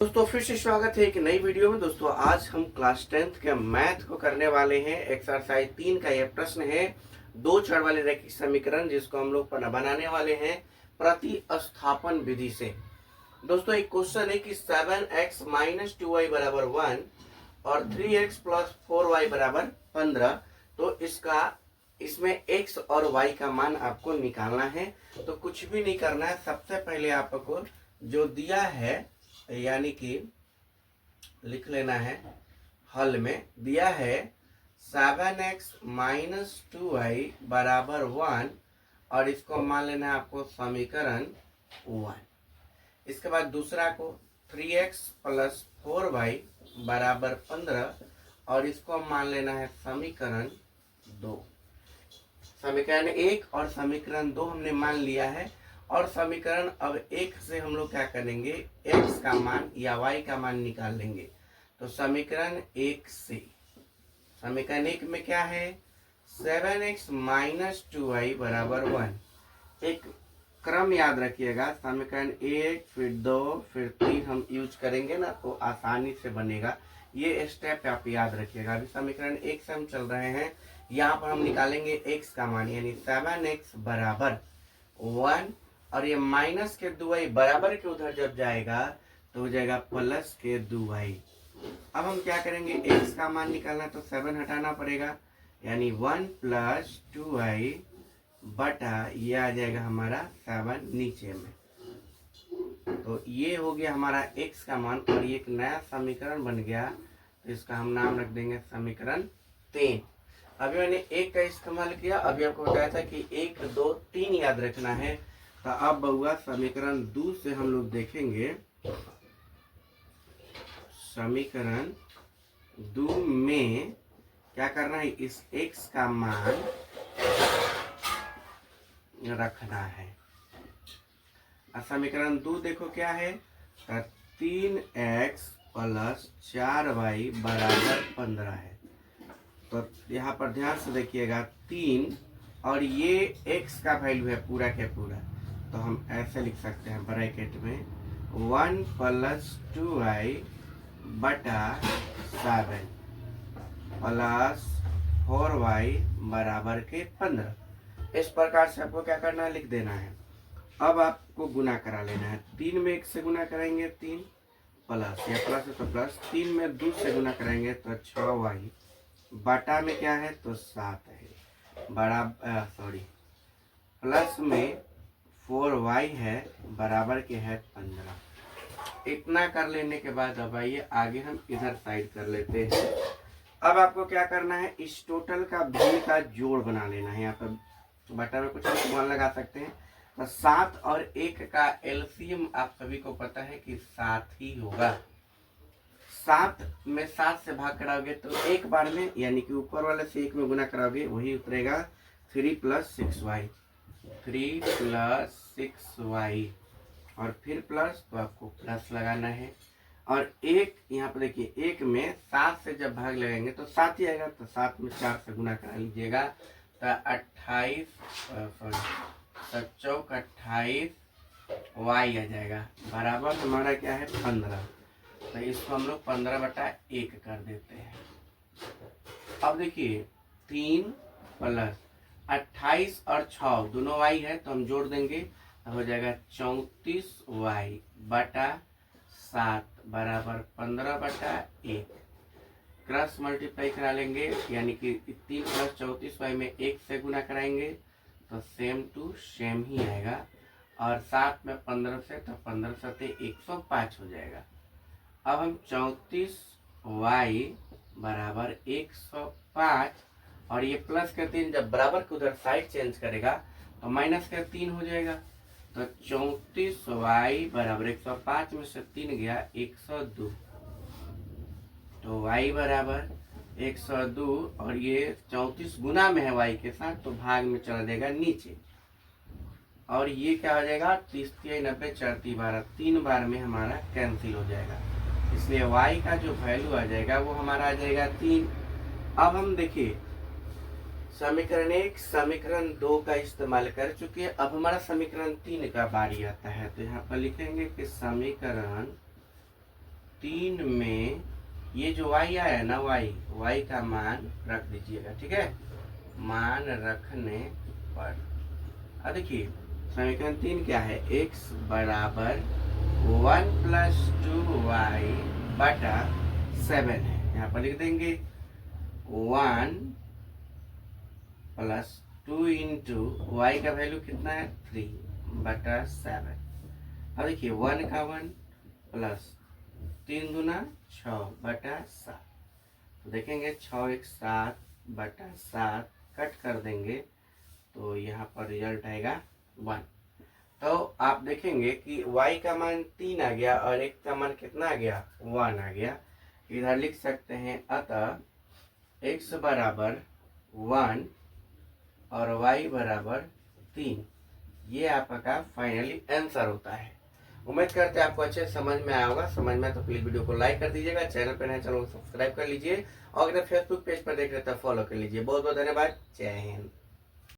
दोस्तों फिर से स्वागत है एक नई वीडियो में। दोस्तों आज हम क्लास 10th के मैथ को करने वाले हैं। एक्सरसाइज 3 का यह प्रश्न है, दो चर वाले रैखिक समीकरण जिसको हम लोग बनाने वाले हैं प्रतिस्थापन विधि से। दोस्तों एक क्वेश्चन है कि 7x माइनस 2y बराबर 1 और 3x प्लस 4y बराबर 15। तो इसमें x और y का मान आपको निकालना है। तो कुछ भी नहीं करना है, सबसे पहले आपको जो दिया है यानी कि लिख लेना है। हल में दिया है 7x माइनस 2y बराबर 1 और इसको मान लेना है आपको समीकरण 1। इसके बाद दूसरा को 3x प्लस 4y बराबर 15 और इसको मान लेना है समीकरण 2। समीकरण 1 और समीकरण 2 हमने मान लिया है और समीकरण अब 1 से हम लोग क्या करेंगे, x का मान या y का मान निकाल लेंगे। तो समीकरण 1 से समीकरण 1 में क्या है, 7x माइनस 2y बराबर 1। एक क्रम याद रखिएगा, समीकरण 1 फिर 2 फिर 3 हम यूज करेंगे ना तो आसानी से बनेगा। ये स्टेप आप याद रखिएगा। अभी समीकरण 1 से हम चल रहे हैं, यहाँ पर हम निकालेंगे x का मान यानी 7x बराबर 1 और ये माइनस के 2y बराबर के उधर जब जाएगा तो हो जाएगा प्लस के 2y। अब हम क्या करेंगे, x का मान निकालना तो 7 हटाना पड़ेगा यानी 1 प्लस 2y बटा ये आ जाएगा हमारा 7 नीचे में। तो ये हो गया हमारा x का मान और ये एक नया समीकरण बन गया। तो इसका हम नाम रख देंगे समीकरण 3। अभी मैंने 1 का इस्तेमाल किया, अभी आपको बताया था कि 1 2 3 याद रखना है। तो अब बहुआ समीकरण 2 से हम लोग देखेंगे। समीकरण 2 में क्या करना है, इस x का मान रखना है। और समीकरण 2 देखो क्या है, 3x प्लस 4y बराबर 15 है। तो यहाँ पर ध्यान से देखिएगा 3 और ये x का वैल्यू है पूरा के पूरा। तो हम ऐसे लिख सकते हैं ब्रैकेट में 1 प्लस 2y बटा 7 प्लस 4y बराबर के 15। इस प्रकार से आपको क्या करना है, लिख देना है। अब आपको गुना करा लेना है। 3 में 1 से गुना करेंगे 3 प्लस या प्लस है तो प्लस, 3 में 2 से गुना करेंगे तो 6y बटा में क्या है तो 7 है प्लस में 4y है बराबर के है 15। इतना कर लेने के बाद अब आइए आगे हम इधर साइड कर लेते हैं। अब आपको क्या करना है, इस टोटल का भिन्न का जोड़ बना लेना है। यहाँ पर बटा में कुछ मान लगा सकते हैं। तो 7 और 1 का एलसीएम आप सभी को पता है कि 7 ही होगा। 7 में 7 से भाग कराओगे तो एक बार में यानी कि ऊपर वाले से 1 में गुना कराओगे वही उतरेगा 3 प्लस 6y 3 प्लस 6y और फिर प्लस, तो आपको प्लस लगाना है। और एक यहाँ पर देखिए, एक में 7 से जब भाग लगाएंगे तो 7 ही आएगा। तो 7 में 4 से गुना करा लीजिएगा तो 28 y आ जाएगा बराबर हमारा क्या है 15। तो इसको हम लोग 15 बटा 1 कर देते हैं। अब देखिए 3 प्लस 28 और 6 दोनों y है तो हम जोड़ देंगे तो हो जाएगा 34y बटा 7 बराबर 15 बटा 1। क्रॉस मल्टीप्लाई करा लेंगे यानी कि 3 प्लस 34y में 1 से गुना कराएंगे तो सेम टू सेम ही आएगा। और 7 में 15 से तो 15 सते 105 हो जाएगा। अब हम 34y बराबर 105 और ये प्लस का 3 जब बराबर के उधर साइड चेंज करेगा तो माइनस का 3 हो जाएगा। तो 34y बराबर 105 में से 3 गया 102। तो y बराबर 102 और ये 34 गुना में है y के साथ तो भाग में चला देगा नीचे। और ये क्या हो जाएगा 30 90 4 12 3 बार में हमारा कैंसिल हो जाएगा। इसलिए y का जो वैल्यू आ जाएगा वो हमारा आ जाएगा 3। अब हम देखिए समीकरण 1 समीकरण 2 का इस्तेमाल कर चुके हैं। अब हमारा समीकरण 3 का बारी आता है। तो यहाँ पर लिखेंगे कि समीकरण 3 में ये जो y आया ना, y का मान रख दीजिएगा, ठीक है। मान रखने पर अब देखिए समीकरण 3 क्या है, x बराबर 1 + 2y बटा 7 है। यहाँ पर लिख देंगे 1 + 2 इंटू y का वैल्यू कितना है 3 बटा 7। अब देखिए 1 का 1 प्लस 3 दूना 6 बटा 7। तो देखेंगे 6 एक 7 बटा 7 कट कर देंगे तो यहाँ पर रिजल्ट आएगा 1। तो आप देखेंगे कि y का मान 3 आ गया और x का मान कितना आ गया 1 आ गया। इधर लिख सकते हैं अतः x बराबर 1 और y बराबर 3। ये आपका फाइनली आंसर होता है। उम्मीद करते हैं आपको अच्छे समझ में आया होगा। समझ में तो प्लीज वीडियो को लाइक कर दीजिएगा, चैनल पर नए चैनल को सब्सक्राइब कर लीजिए और अगर फेसबुक पेज पर देख रहे तो फॉलो कर लीजिए। बहुत बहुत धन्यवाद। जय हिंद।